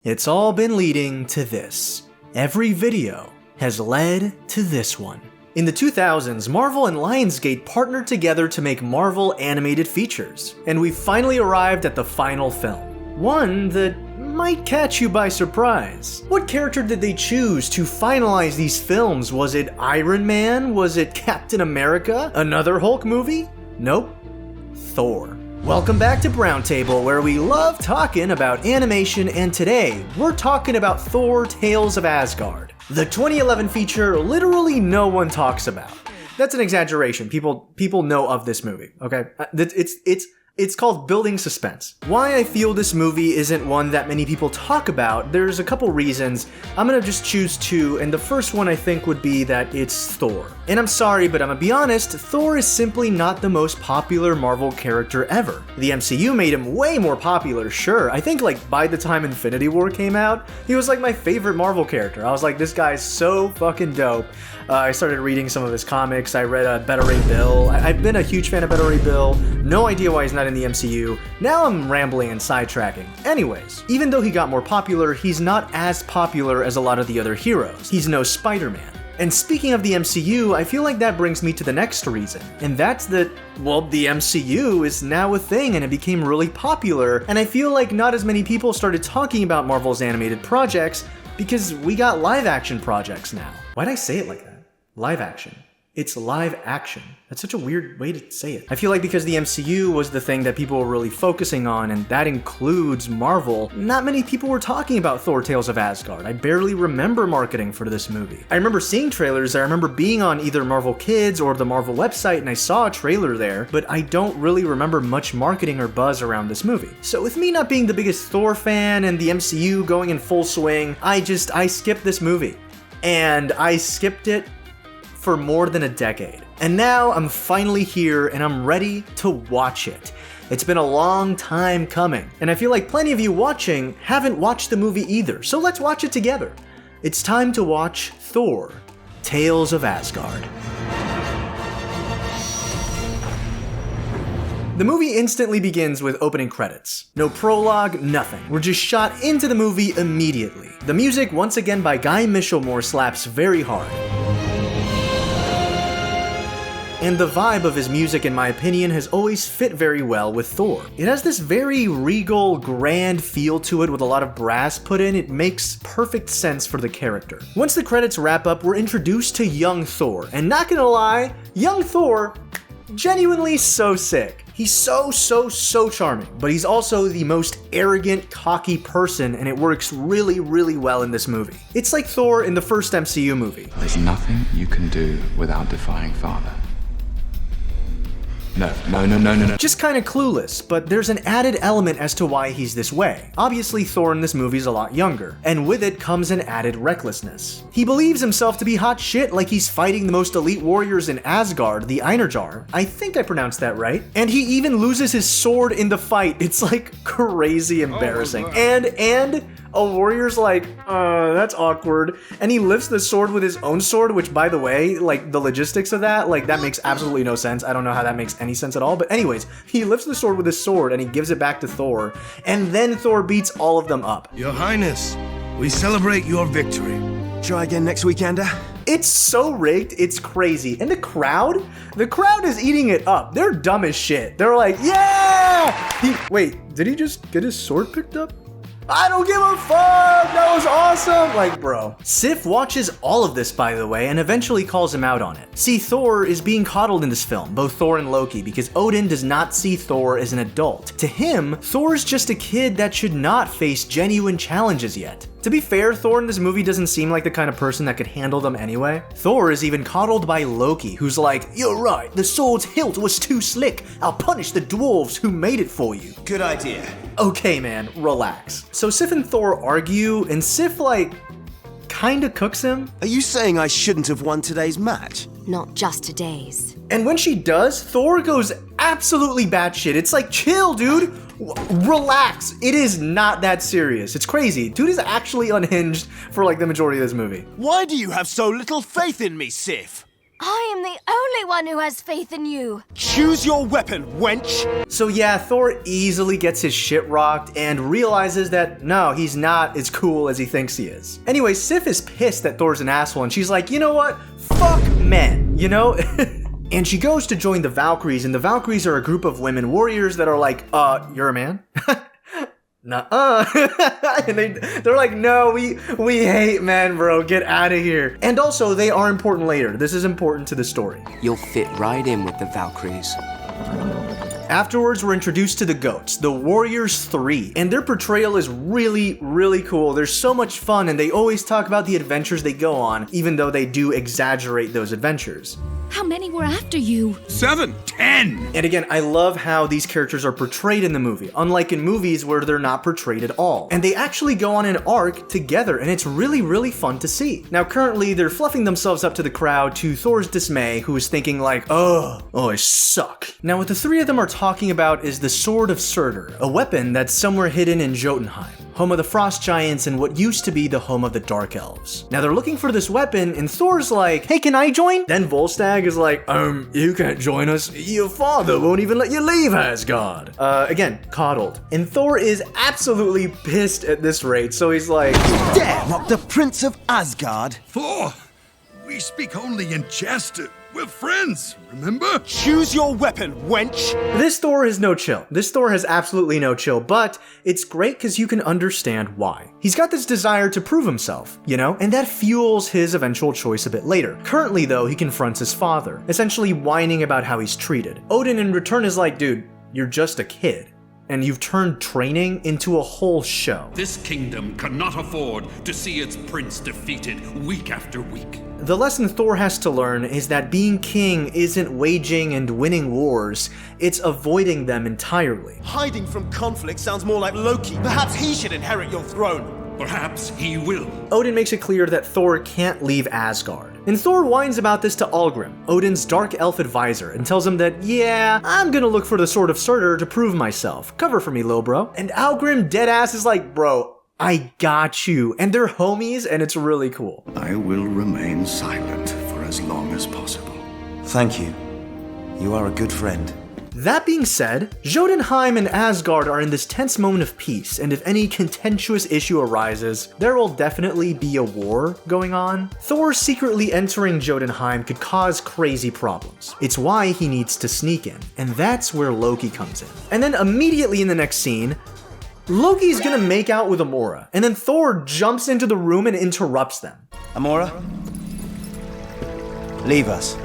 It's all been leading to this. Every video has led to this one. In the 2000s, Marvel and Lionsgate partnered together to make Marvel animated features, and we finally arrived at the final film. One that might catch you by surprise. What character did they choose to finalize these films? Was it Iron Man? Was it Captain America? Another Hulk movie? Nope. Thor. Welcome back to Browntable, where we love talking about animation, and today we're talking about Thor: Tales of Asgard. The 2011 feature literally no one talks about. That's an exaggeration. People know of this movie, okay? It's called building suspense. Why I feel this movie isn't one that many people talk about, there's a couple reasons. I'm gonna just choose two, and the first one I think would be that it's Thor. And I'm sorry, but I'm gonna be honest, Thor is simply not the most popular Marvel character ever. The MCU made him way more popular, sure. I think like by the time Infinity War came out, he was like my favorite Marvel character. I was like, this guy's so fucking dope. I started reading some of his comics. I read Beta Ray Bill. I've been a huge fan of Beta Ray Bill. No idea why he's not in the MCU. Now I'm rambling and sidetracking. Anyways, even though he got more popular, he's not as popular as a lot of the other heroes. He's no Spider-Man. And speaking of the MCU, I feel like that brings me to the next reason, and that's that, well, the MCU is now a thing and it became really popular, and I feel like not as many people started talking about Marvel's animated projects because we got live action projects now. Why'd I say it like that? Live action. It's live action. That's such a weird way to say it. I feel like because the MCU was the thing that people were really focusing on, and that includes Marvel, not many people were talking about Thor: Tales of Asgard. I barely remember marketing for this movie. I remember seeing trailers. I remember being on either Marvel Kids or the Marvel website, and I saw a trailer there, but I don't really remember much marketing or buzz around this movie. So with me not being the biggest Thor fan and the MCU going in full swing, I skipped this movie. And I skipped it for more than a decade. And now I'm finally here and I'm ready to watch it. It's been a long time coming, and I feel like plenty of you watching haven't watched the movie either, so let's watch it together. It's time to watch Thor: Tales of Asgard. The movie instantly begins with opening credits. No prologue, nothing. We're just shot into the movie immediately. The music, once again by Guy Michelmore, slaps very hard. And the vibe of his music, in my opinion, has always fit very well with Thor. It has this very regal, grand feel to it with a lot of brass put in. It makes perfect sense for the character. Once the credits wrap up, we're introduced to young Thor. And not gonna lie, young Thor, genuinely so sick. He's so charming, but he's also the most arrogant, cocky person, and it works really, really well in this movie. It's like Thor in the first MCU movie. There's nothing you can do without defying Father. No. Just kinda clueless, but there's an added element as to why he's this way. Obviously, Thor in this movie is a lot younger, and with it comes an added recklessness. He believes himself to be hot shit, like he's fighting the most elite warriors in Asgard, the Einherjar. I think I pronounced that right. And he even loses his sword in the fight. It's like crazy embarrassing. And a warrior's like, that's awkward. And he lifts the sword with his own sword, which, by the way, like, the logistics of that, like, that makes absolutely no sense. I don't know how that makes any sense at all. But anyways, he lifts the sword with his sword and he gives it back to Thor. And then Thor beats all of them up. Your Highness, we celebrate your victory. Try again next weekend. It's so rigged, it's crazy. And the crowd is eating it up. They're dumb as shit. They're like, yeah! Wait, did he just get his sword picked up? I don't give a fuck! That was awesome! Like, bro. Sif watches all of this, by the way, and eventually calls him out on it. See, Thor is being coddled in this film, both Thor and Loki, because Odin does not see Thor as an adult. To him, Thor's just a kid that should not face genuine challenges yet. To be fair, Thor in this movie doesn't seem like the kind of person that could handle them anyway. Thor is even coddled by Loki, who's like, "You're right, the sword's hilt was too slick. I'll punish the dwarves who made it for you." Good idea. Okay, man, relax. So Sif and Thor argue, and Sif, like, kinda cooks him. Are you saying I shouldn't have won today's match? Not just today's. And when she does, Thor goes absolutely batshit. It's like, chill, dude. Relax. It is not that serious. It's crazy. Dude is actually unhinged for like the majority of this movie. Why do you have so little faith in me, Sif? I am the only one who has faith in you. Choose your weapon, wench! So yeah, Thor easily gets his shit rocked and realizes that no, he's not as cool as he thinks he is. Anyway, Sif is pissed that Thor's an asshole and she's like, you know what? Fuck men, you know? And she goes to join the Valkyries, and the Valkyries are a group of women warriors that are like, you're a man? Nuh-uh. And they're like, no, we hate men, bro. Get out of here. And also, they are important later. This is important to the story. You'll fit right in with the Valkyries. Afterwards, we're introduced to the Goats, the Warriors 3, and their portrayal is really, really cool. They're so much fun, and they always talk about the adventures they go on, even though they do exaggerate those adventures. How many were after you? 7, 10! And again, I love how these characters are portrayed in the movie, unlike in movies where they're not portrayed at all. And they actually go on an arc together, and it's really, really fun to see. Now, currently, they're fluffing themselves up to the crowd to Thor's dismay, who is thinking like, oh, I suck. Now, what the three of them are talking about is the Sword of Surtur, a weapon that's somewhere hidden in Jotunheim, home of the Frost Giants and what used to be the home of the Dark Elves. Now they're looking for this weapon, and Thor's like, hey, can I join? Then Volstagg is like, you can't join us. Your father won't even let you leave Asgard. Again, coddled. And Thor is absolutely pissed at this rate, so he's like, Dare mock the Prince of Asgard! Thor, we speak only in jest. We're friends, remember? Choose your weapon, wench! this Thor has no chill. This Thor has absolutely no chill, but it's great because you can understand why. He's got this desire to prove himself, you know, and that fuels his eventual choice a bit later. Currently, though, he confronts his father, essentially whining about how he's treated. Odin, in return, is like, dude, you're just a kid, and you've turned training into a whole show. This kingdom cannot afford to see its prince defeated week after week. The lesson Thor has to learn is that being king isn't waging and winning wars, it's avoiding them entirely. Hiding from conflict sounds more like Loki. Perhaps he should inherit your throne. Perhaps he will. Odin makes it clear that Thor can't leave Asgard. And Thor whines about this to Algrim, Odin's dark elf advisor, and tells him that, yeah, I'm gonna look for the Sword of Surtur to prove myself. Cover for me, lil bro. And Algrim deadass is like, bro, I got you. And they're homies, and it's really cool. I will remain silent for as long as possible. Thank you. You are a good friend. That being said, Jotunheim and Asgard are in this tense moment of peace, and if any contentious issue arises, there will definitely be a war going on. Thor secretly entering Jotunheim could cause crazy problems. It's why he needs to sneak in, and that's where Loki comes in. And then immediately in the next scene, Loki's gonna make out with Amora, and then Thor jumps into the room and interrupts them. Amora? Leave us.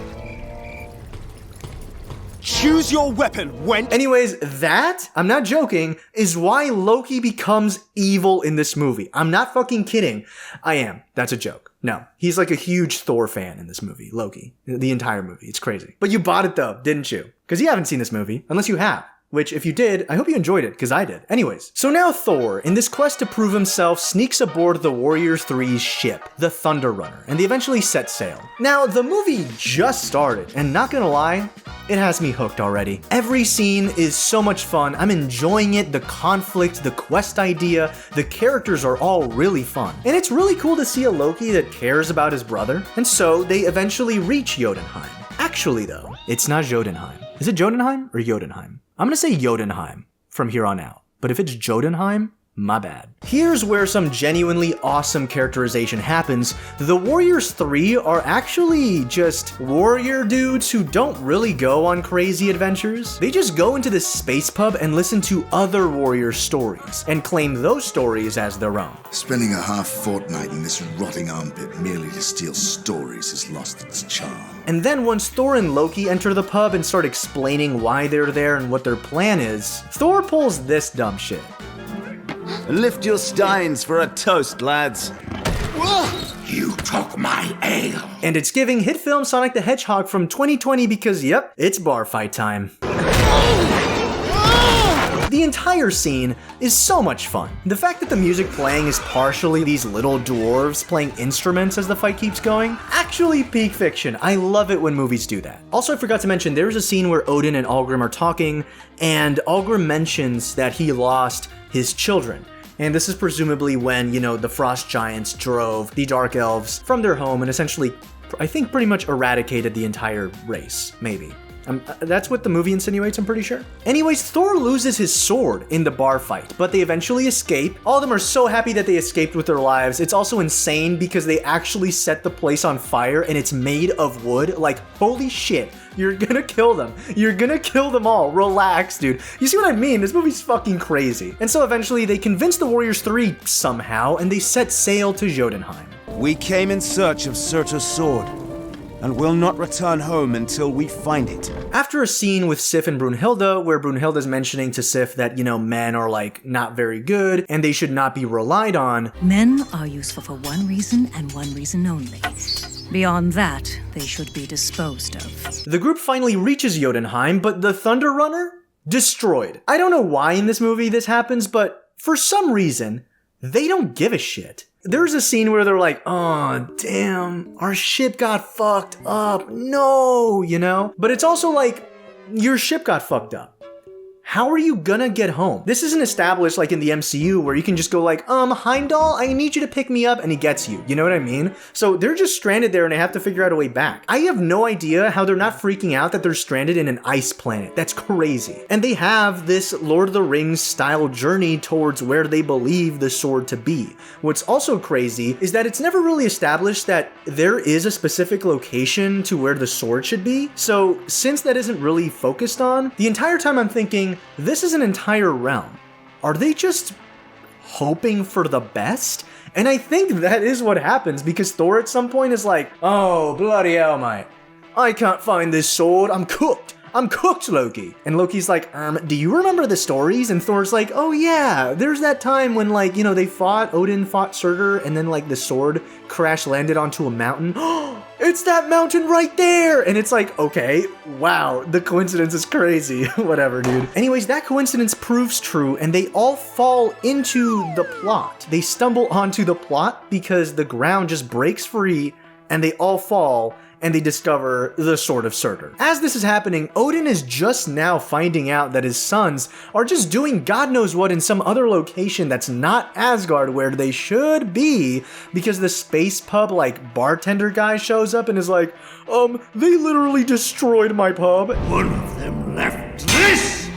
Choose your weapon, wench! Anyways, that, I'm not joking, is why Loki becomes evil in this movie. I'm not fucking kidding. I am. That's a joke. No, he's like a huge Thor fan in this movie, Loki. The entire movie. It's crazy. But you bought it though, didn't you? Because you haven't seen this movie, unless you have. Which, if you did, I hope you enjoyed it, because I did. Anyways, so now Thor, in this quest to prove himself, sneaks aboard the Warriors 3's ship, the Thunder Runner, and they eventually set sail. Now, the movie just started, and not gonna lie, it has me hooked already. Every scene is so much fun, I'm enjoying it, the conflict, the quest idea, the characters are all really fun. And it's really cool to see a Loki that cares about his brother, and so they eventually reach Jotunheim. Actually though, it's not Jotunheim. Is it Jotunheim or Jotunheim? I'm gonna say Jotunheim from here on out, but if it's Jotunheim, my bad. Here's where some genuinely awesome characterization happens. The Warriors 3 are actually just warrior dudes who don't really go on crazy adventures. They just go into this space pub and listen to other warrior stories and claim those stories as their own. Spending a half fortnight in this rotting armpit merely to steal stories has lost its charm. And then once Thor and Loki enter the pub and start explaining why they're there and what their plan is, Thor pulls this dumb shit. Lift your steins for a toast, lads. You took my ale. And it's giving hit film Sonic the Hedgehog from 2020 because, yep, it's bar fight time. The entire scene is so much fun. The fact that the music playing is partially these little dwarves playing instruments as the fight keeps going, actually peak fiction. I love it when movies do that. Also, I forgot to mention, there's a scene where Odin and Algrim are talking, and Algrim mentions that he lost his children. And this is presumably when, you know, the Frost Giants drove the Dark Elves from their home and essentially I think pretty much eradicated the entire race, maybe. That's what the movie insinuates, I'm pretty sure. Anyways, Thor loses his sword in the bar fight, but they eventually escape. All of them are so happy that they escaped with their lives. It's also insane because they actually set the place on fire and it's made of wood. Like, holy shit, you're gonna kill them. You're gonna kill them all. Relax, dude. You see what I mean? This movie's fucking crazy. And so eventually they convince the Warriors 3 somehow and they set sail to Jotunheim. We came in search of Surtur's sword, and will not return home until we find it. After a scene with Sif and Brunhilde, where Brunhilde's mentioning to Sif that, men are like not very good and they should not be relied on. Men are useful for one reason and one reason only. Beyond that, they should be disposed of. The group finally reaches Jotunheim, but the Thunder Runner? Destroyed. I don't know why in this movie this happens, but for some reason, they don't give a shit. There's a scene where they're like, oh, damn, our ship got fucked up. No, But it's also like, your ship got fucked up. How are you gonna get home? This isn't established like in the MCU where you can just go like, Heimdall, I need you to pick me up, and he gets you. You know what I mean? So they're just stranded there and they have to figure out a way back. I have no idea how they're not freaking out that they're stranded in an ice planet. That's crazy. And they have this Lord of the Rings style journey towards where they believe the sword to be. What's also crazy is that it's never really established that there is a specific location to where the sword should be. So since that isn't really focused on, the entire time I'm thinking, this is an entire realm. Are they just hoping for the best? And I think that is what happens because Thor at some point is like, oh, bloody hell, mate. I can't find this sword. I'm cooked. I'm cooked, Loki. And Loki's like, do you remember the stories? And Thor's like, oh yeah, there's that time when they fought, Odin fought Surtur, and then the sword crash landed onto a mountain. It's that mountain right there! And it's like, okay, wow, the coincidence is crazy. Whatever, dude. Anyways, that coincidence proves true, and they all fall into the plot. They stumble onto the plot because the ground just breaks free, and they all fall, and they discover the Sword of Surtur. As this is happening, Odin is just now finding out that his sons are just doing God knows what in some other location that's not Asgard where they should be, because the space pub bartender guy shows up and is like, they literally destroyed my pub. One of them left this!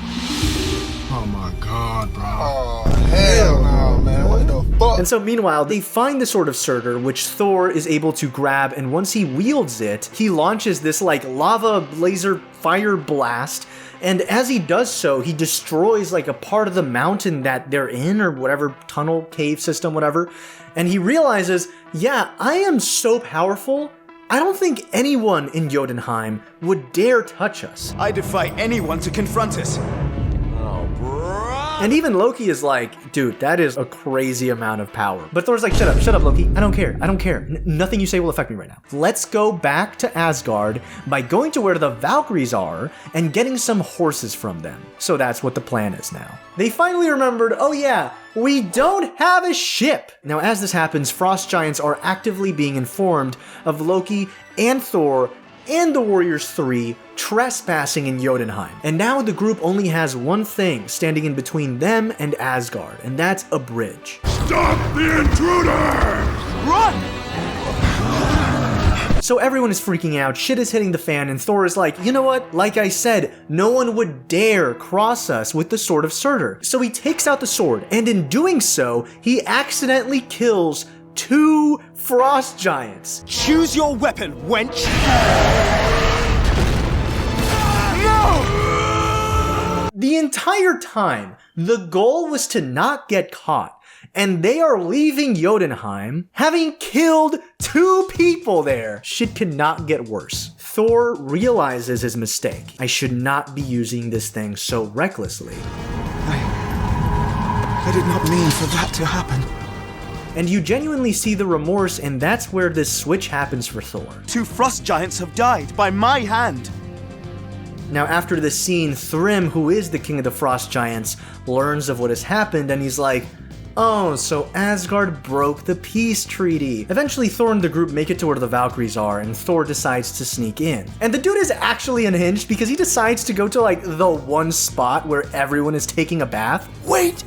Oh my god, bro. Oh, hell no, man. What the fuck? And so meanwhile, they find the Sword of Surtur, which Thor is able to grab, and once he wields it, he launches this lava laser fire blast, and as he does so, he destroys a part of the mountain that they're in, or whatever, tunnel, cave system, whatever, and he realizes, yeah, I am so powerful, I don't think anyone in Jotunheim would dare touch us. I defy anyone to confront us. And even Loki is like, dude, that is a crazy amount of power. But Thor's like, shut up, Loki. I don't care. Nothing you say will affect me right now. Let's go back to Asgard by going to where the Valkyries are and getting some horses from them. So that's what the plan is now. They finally remembered, oh yeah, we don't have a ship. Now, as this happens, frost giants are actively being informed of Loki and Thor and the Warriors 3 trespassing in Jotunheim. And now the group only has one thing standing in between them and Asgard, and that's a bridge. Stop the intruder! Run! So everyone is freaking out, shit is hitting the fan, and Thor is like, you know what? Like I said, no one would dare cross us with the Sword of Surtur. So he takes out the sword, and in doing so, he accidentally kills 2 frost giants. Choose your weapon, wench! No! The entire time, the goal was to not get caught, and they are leaving Jotunheim, having killed 2 people there. Shit could not get worse. Thor realizes his mistake. I should not be using this thing so recklessly. I did not mean for that to happen. And you genuinely see the remorse, and that's where this switch happens for Thor. 2 frost giants have died by my hand. Now after this scene, Thrym, who is the king of the frost giants, learns of what has happened, and he's like, oh, so Asgard broke the peace treaty. Eventually, Thor and the group make it to where the Valkyries are, and Thor decides to sneak in. And the dude is actually unhinged because he decides to go to the one spot where everyone is taking a bath. Wait!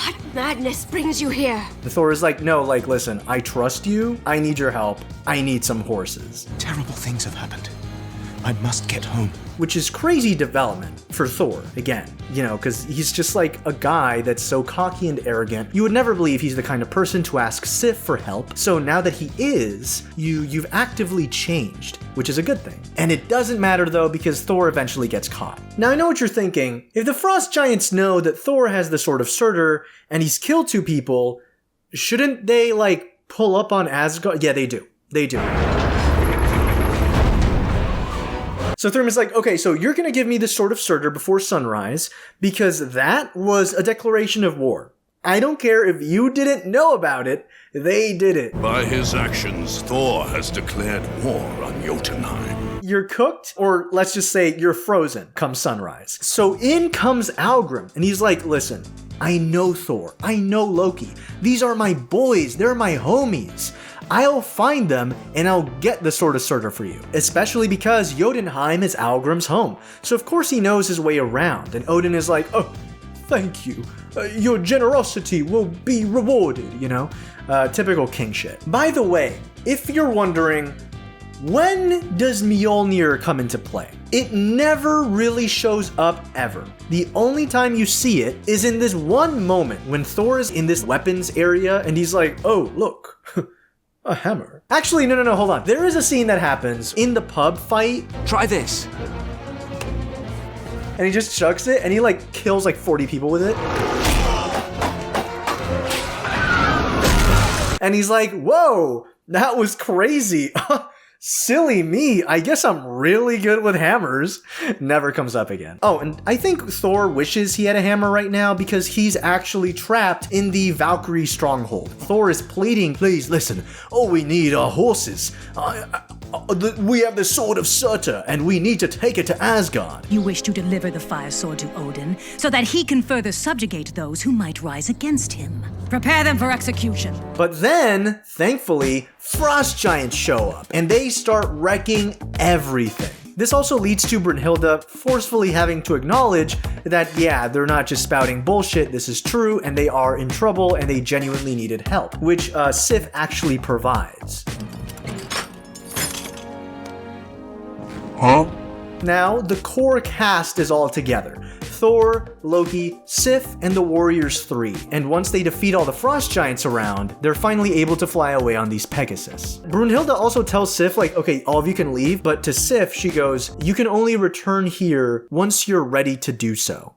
What madness brings you here? Thor is like, no, like, listen, I trust you. I need your help. I need some horses. Terrible things have happened. I must get home. Which is crazy development for Thor, again, you know, because he's just like a guy that's so cocky and arrogant. You would never believe he's the kind of person to ask Sif for help. So now that he is, you've actively changed, which is a good thing. And it doesn't matter though, because Thor eventually gets caught. Now I know what you're thinking. If the Frost Giants know that Thor has the Sword of Surtur and he's killed 2 people, shouldn't they like pull up on Asgard? Yeah, they do. They do. So Thrym's like, okay, so you're gonna give me the Sword of Surtur before sunrise, because that was a declaration of war. I don't care if you didn't know about it, they did it. By his actions, Thor has declared war on Jotunheim. You're cooked, or let's just say you're frozen come sunrise. So in comes Algrim, and he's like, listen, I know Thor, I know Loki. These are my boys, they're my homies. I'll find them and I'll get the Sword of Surtur for you. Especially because Jotunheim is Algrim's home. So of course he knows his way around. And Odin is like, oh, thank you. Your generosity will be rewarded, you know? Typical king shit. By the way, if you're wondering, when does Mjolnir come into play? It never really shows up ever. The only time you see it is in this one moment when Thor is in this weapons area and he's like, oh, look. A hammer. Actually, no, hold on. There is a scene that happens in the pub fight. Try this. And he just chucks it and he like kills like 40 people with it. And he's like, whoa, that was crazy. Silly me, I guess I'm really good with hammers. Never comes up again. Oh, and I think Thor wishes he had a hammer right now because he's actually trapped in the Valkyrie stronghold. Thor is pleading, please listen, all we need are horses. We have the Sword of Surtur and we need to take it to Asgard. You wish to deliver the fire sword to Odin so that he can further subjugate those who might rise against him. Prepare them for execution. But then, thankfully, Frost Giants show up and they start wrecking everything. This also leads to Brunhilde forcefully having to acknowledge that, yeah, they're not just spouting bullshit, this is true, and they are in trouble and they genuinely needed help, which Sif actually provides. Huh? Now, the core cast is all together. Thor, Loki, Sif, and the Warriors 3. And once they defeat all the Frost Giants around, they're finally able to fly away on these Pegasus. Brunhilde also tells Sif, like, okay, all of you can leave, but to Sif, she goes, you can only return here once you're ready to do so.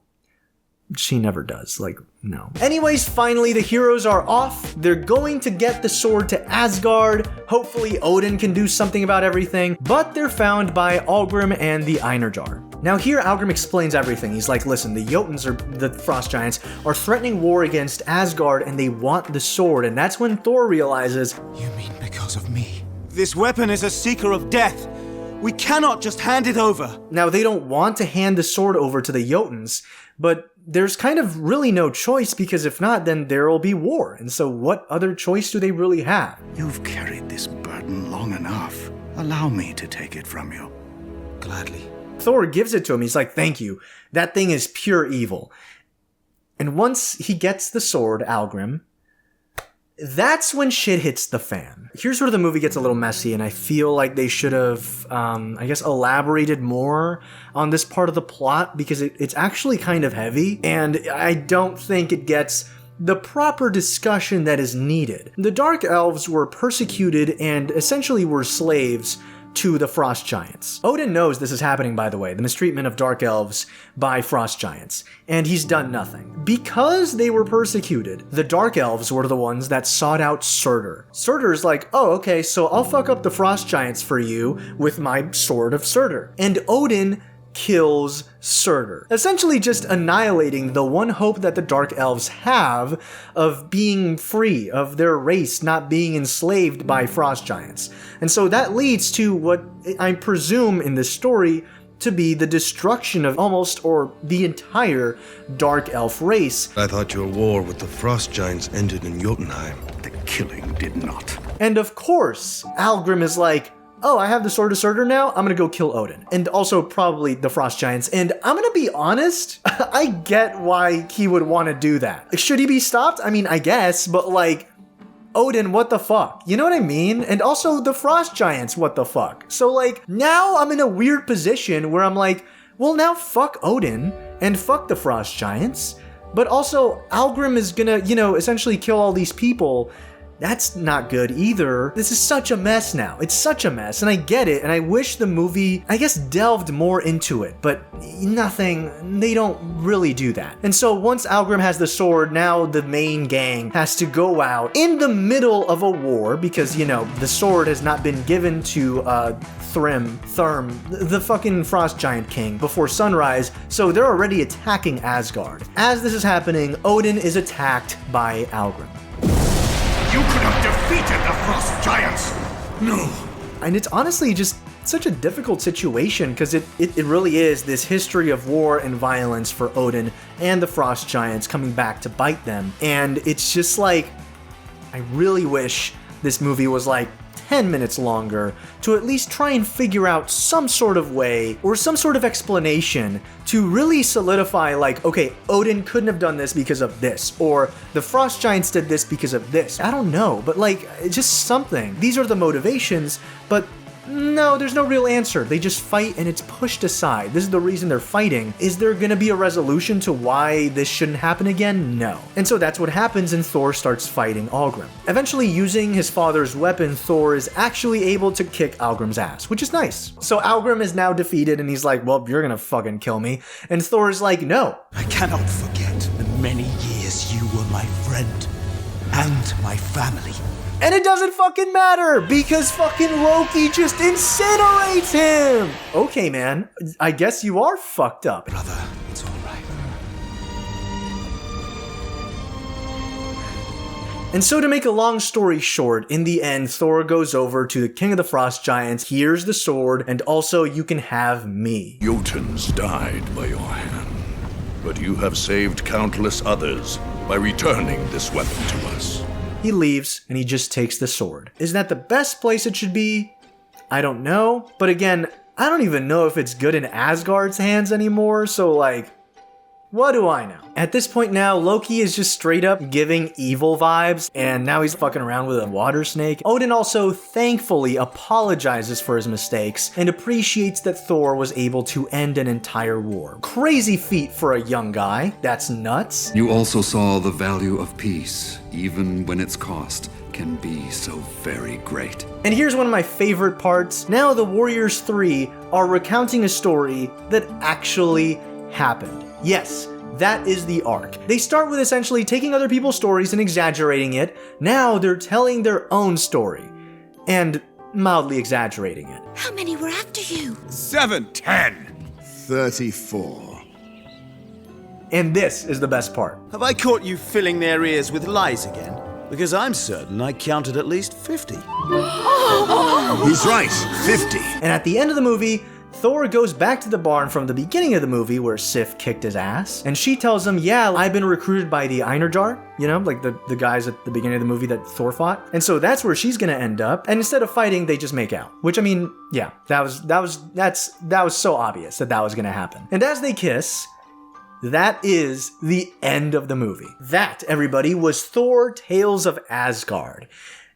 She never does, like, no. Anyways, finally the heroes are off. They're going to get the sword to Asgard. Hopefully Odin can do something about everything, but they're found by Algrim and the Einarjar. Now here Algrim explains everything. He's like, listen, the Jotuns, or the Frost Giants, are threatening war against Asgard and they want the sword, and that's when Thor realizes, You mean because of me? This weapon is a seeker of death. We cannot just hand it over. Now they don't want to hand the sword over to the Jotuns, but there's kind of really no choice, because if not, then there will be war. And so what other choice do they really have? You've carried this burden long enough. Allow me to take it from you. Gladly. Thor gives it to him. He's like, thank you. That thing is pure evil. And once he gets the sword, Algrim, that's when shit hits the fan. Here's where the movie gets a little messy, and I feel like they should have, I guess, elaborated more on this part of the plot, because it's actually kind of heavy, and I don't think it gets the proper discussion that is needed. The Dark Elves were persecuted and essentially were slaves to the Frost Giants. Odin knows this is happening, by the way, the mistreatment of Dark Elves by Frost Giants, and he's done nothing. Because they were persecuted, the Dark Elves were the ones that sought out Surtur. Surtur's like, oh, okay, so I'll fuck up the Frost Giants for you with my Sword of Surtur. And Odin kills Surtur, essentially just annihilating the one hope that the Dark Elves have of being free, of their race not being enslaved by Frost Giants. And so that leads to what I presume in this story to be the destruction of almost, or the entire Dark Elf race. I thought your war with the Frost Giants ended in Jotunheim. The killing did not. And of course, Algrim is like, oh, I have the Sword of Surtur now, I'm gonna go kill Odin. And also probably the Frost Giants. And I'm gonna be honest, I get why he would want to do that. Like, should he be stopped? I mean, I guess, but like, Odin, what the fuck? You know what I mean? And also the Frost Giants, what the fuck? So like, now I'm in a weird position where I'm like, well, now fuck Odin and fuck the Frost Giants, but also Algrim is gonna, you know, essentially kill all these people. That's not good either. This is such a mess now. It's such a mess, and I get it, and I wish the movie, I guess, delved more into it, but nothing, they don't really do that. And so once Algrim has the sword, now the main gang has to go out in the middle of a war, because, you know, the sword has not been given to Thrym, the fucking Frost Giant King, before sunrise, so they're already attacking Asgard. As this is happening, Odin is attacked by Algrim. You could have defeated the Frost Giants! No! And it's honestly just such a difficult situation, because it really is this history of war and violence for Odin and the Frost Giants coming back to bite them. And it's just like, I really wish this movie was like 10 minutes longer to at least try and figure out some sort of way or some sort of explanation to really solidify, like, okay, Odin couldn't have done this because of this, or the Frost Giants did this because of this. I don't know, but like, just something. These are the motivations, but no, there's no real answer. They just fight and it's pushed aside. This is the reason they're fighting. Is there gonna be a resolution to why this shouldn't happen again? No. And so that's what happens, and Thor starts fighting Algrim. Eventually, using his father's weapon, Thor is actually able to kick Algrim's ass, which is nice. So Algrim is now defeated and he's like, well, you're gonna fucking kill me. And Thor is like, no. I cannot forget the many years you were my friend and my family. And it doesn't fucking matter, because fucking Loki just incinerates him! Okay, man, I guess you are fucked up. Brother, it's all right. And so to make a long story short, in the end, Thor goes over to the King of the Frost Giants, here's the sword, and also you can have me. Jotuns died by your hand, but you have saved countless others by returning this weapon to us. He leaves, and he just takes the sword. Is that the best place it should be? I don't know. But again, I don't even know if it's good in Asgard's hands anymore, so like, what do I know? At this point now, Loki is just straight up giving evil vibes, and now he's fucking around with a water snake. Odin also thankfully apologizes for his mistakes and appreciates that Thor was able to end an entire war. Crazy feat for a young guy. That's nuts. You also saw the value of peace, even when its cost can be so very great. And here's one of my favorite parts. Now the Warriors 3 are recounting a story that actually happened. Yes, that is the arc. They start with essentially taking other people's stories and exaggerating it. Now they're telling their own story and mildly exaggerating it. How many were after you? 7, 10, 34. And this is the best part. Have I caught you filling their ears with lies again? Because I'm certain I counted at least 50. He's right, 50. And at the end of the movie, Thor goes back to the barn from the beginning of the movie where Sif kicked his ass, and she tells him, yeah, I've been recruited by the Einherjar, you know, like the guys at the beginning of the movie that Thor fought. And so that's where she's gonna end up, and instead of fighting, they just make out. Which, I mean, yeah, that was so obvious that was gonna happen. And as they kiss, that is the end of the movie. That, everybody, was Thor Tales of Asgard.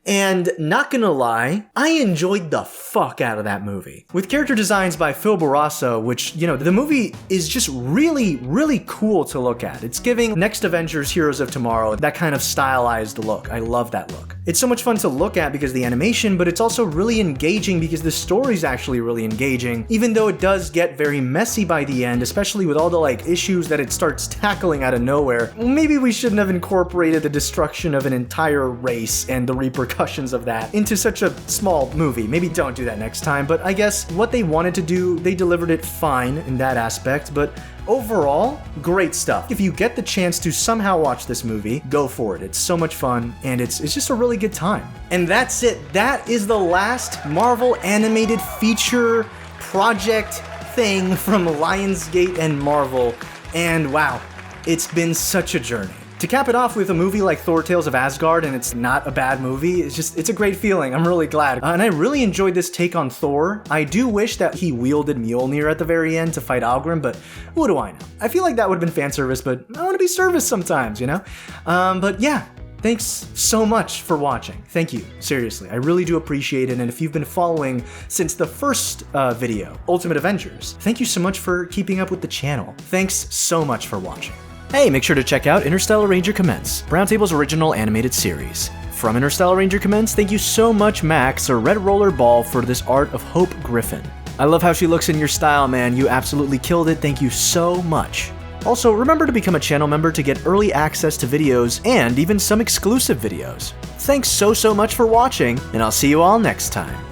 And not gonna lie, I enjoyed the fuck out of that movie. With character designs by Phil Bourassa, which, you know, the movie is just really, really cool to look at. It's giving Next Avengers Heroes of Tomorrow that kind of stylized look. I love that look. It's so much fun to look at because of the animation, but it's also really engaging because the story's actually really engaging, even though it does get very messy by the end, especially with all the like issues that it starts tackling out of nowhere. Maybe we shouldn't have incorporated the destruction of an entire race and the repercussions of that into such a small movie. Maybe don't do that next time, but I guess what they wanted to do, they delivered it fine in that aspect, but overall, great stuff. If you get the chance to somehow watch this movie, go for it. It's so much fun, and it's just a really good time. And that's it. That is the last Marvel animated feature project thing from Lionsgate and Marvel, and wow, it's been such a journey. To cap it off with a movie like Thor Tales of Asgard, and it's not a bad movie, it's a great feeling. I'm really glad. And I really enjoyed this take on Thor. I do wish that he wielded Mjolnir at the very end to fight Algrim, but what do I know? I feel like that would have been fan service, but I want to be service sometimes, you know? But yeah. Thanks so much for watching. Thank you. Seriously, I really do appreciate it. And if you've been following since the first video, Ultimate Avengers, thank you so much for keeping up with the channel. Thanks so much for watching. Hey, make sure to check out Interstellar Ranger Commence, Browntable's original animated series. From Interstellar Ranger Commence, thank you so much, Max, or Red Roller Ball, for this art of Hope Griffin. I love how she looks in your style, man. You absolutely killed it. Thank you so much. Also, remember to become a channel member to get early access to videos and even some exclusive videos. Thanks so much for watching, and I'll see you all next time.